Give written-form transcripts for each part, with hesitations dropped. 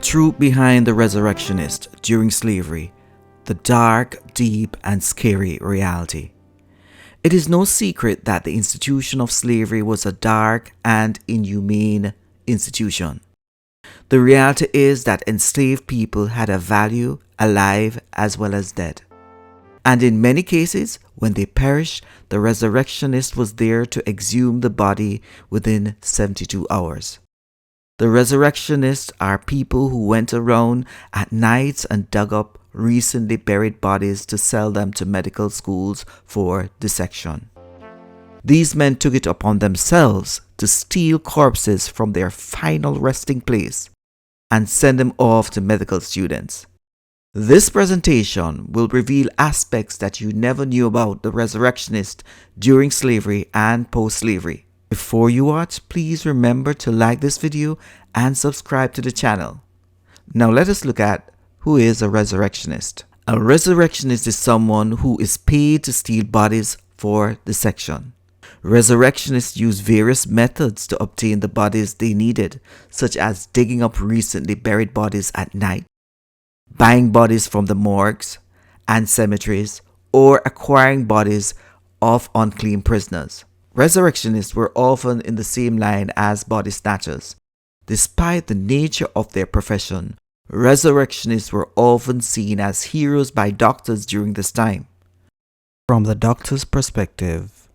The truth behind the resurrectionist during slavery, the dark, deep, and scary reality. It is no secret that the institution of slavery was a dark and inhumane institution. The reality is that enslaved people had a value alive as well as dead. And in many cases, when they perished, the resurrectionist was there to exhume the body within 72 hours. The resurrectionists are people who went around at nights and dug up recently buried bodies to sell them to medical schools for dissection. These men took it upon themselves to steal corpses from their final resting place and send them off to medical students. This presentation will reveal aspects that you never knew about the resurrectionist during slavery and post-slavery. Before you watch, please remember to like this video and subscribe to the channel. Now let us look at who is a resurrectionist. A resurrectionist is someone who is paid to steal bodies for dissection. Resurrectionists use various methods to obtain the bodies they needed, such as digging up recently buried bodies at night, buying bodies from the morgues and cemeteries, or acquiring bodies of unclean prisoners. Resurrectionists were often in the same line as body snatchers. Despite the nature of their profession, resurrectionists were often seen as heroes by doctors during this time. From the doctor's perspective,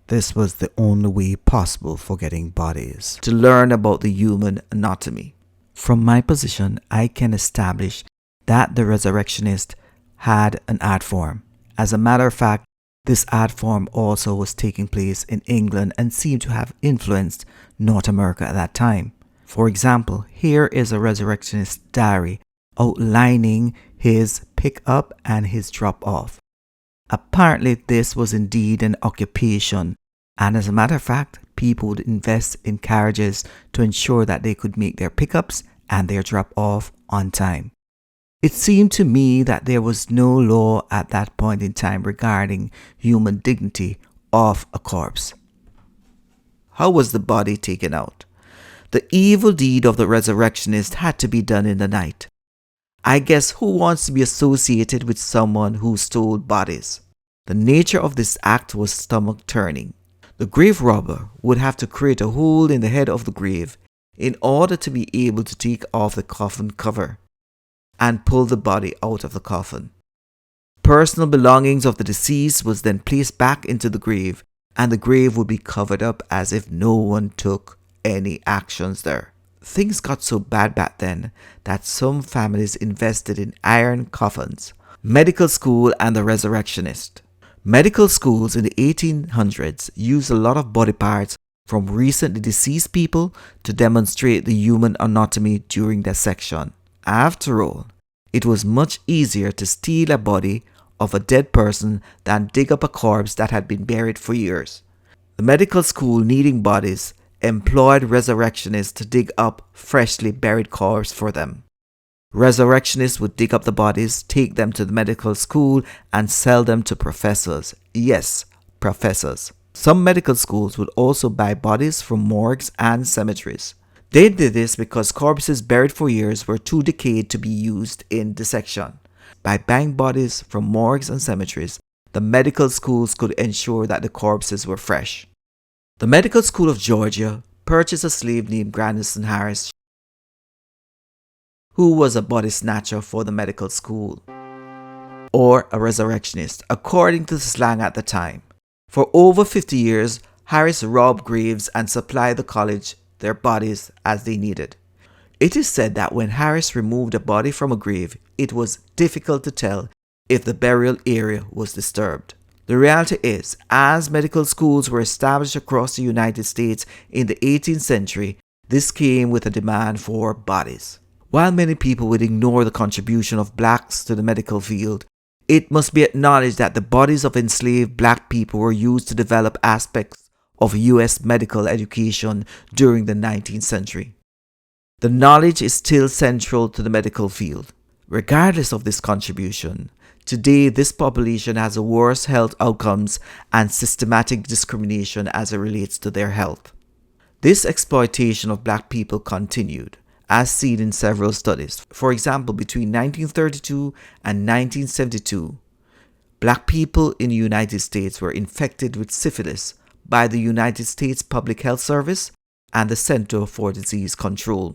this was the only way possible for getting bodies to learn about the human anatomy. From my position, I can establish that the resurrectionist had an art form. As a matter of fact, this art form also was taking place in England and seemed to have influenced North America at that time. For example, here is a resurrectionist diary outlining his pick up and his drop off. Apparently, this was indeed an occupation, and as a matter of fact, people would invest in carriages to ensure that they could make their pickups and their drop off on time. It seemed to me that there was no law at that point in time regarding human dignity of a corpse. How was the body taken out? The evil deed of the resurrectionist had to be done in the night. I guess who wants to be associated with someone who stole bodies? The nature of this act was stomach-turning. The grave robber would have to create a hole in the head of the grave in order to be able to take off the coffin cover and pull the body out of the coffin. Personal belongings of the deceased was then placed back into the grave, and the grave would be covered up as if no one took any actions there. Things got so bad back then that some families invested in iron coffins. Medical school and the resurrectionist. Medical schools in the 1800s used a lot of body parts from recently deceased people to demonstrate the human anatomy during dissection. After all, it was much easier to steal a body of a dead person than dig up a corpse that had been buried for years. The medical school, needing bodies, employed resurrectionists to dig up freshly buried corpses for them. Resurrectionists would dig up the bodies, take them to the medical school, and sell them to professors. Yes, professors. Some medical schools would also buy bodies from morgues and cemeteries. They did this because corpses buried for years were too decayed to be used in dissection. By buying bodies from morgues and cemeteries, the medical schools could ensure that the corpses were fresh. The Medical School of Georgia purchased a slave named Grandison Harris, who was a body snatcher for the medical school, or a resurrectionist, according to the slang at the time. For over 50 years, Harris robbed graves and supplied the college their bodies as they needed. It is said that when Harris removed a body from a grave, it was difficult to tell if the burial area was disturbed. The reality is, as medical schools were established across the United States in the 18th century, this came with a demand for bodies. While many people would ignore the contribution of blacks to the medical field, it must be acknowledged that the bodies of enslaved black people were used to develop aspects of U.S. medical education during the 19th century. The knowledge is still central to the medical field. Regardless of this contribution, today this population has the worst health outcomes and systematic discrimination as it relates to their health. This exploitation of black people continued, as seen in several studies. For example, between 1932 and 1972, black people in the United States were infected with syphilis by the United States Public Health Service and the Center for Disease Control.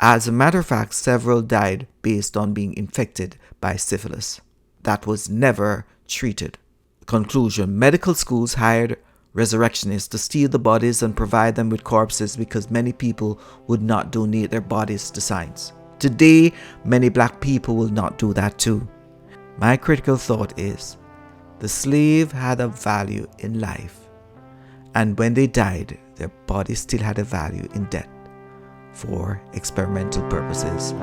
As a matter of fact, several died based on being infected by syphilis. That was never treated. Conclusion: medical schools hired resurrectionists to steal the bodies and provide them with corpses because many people would not donate their bodies to science. Today, many black people will not do that too. My critical thought is, the slave had a value in life, and when they died, their bodies still had a value in death for experimental purposes.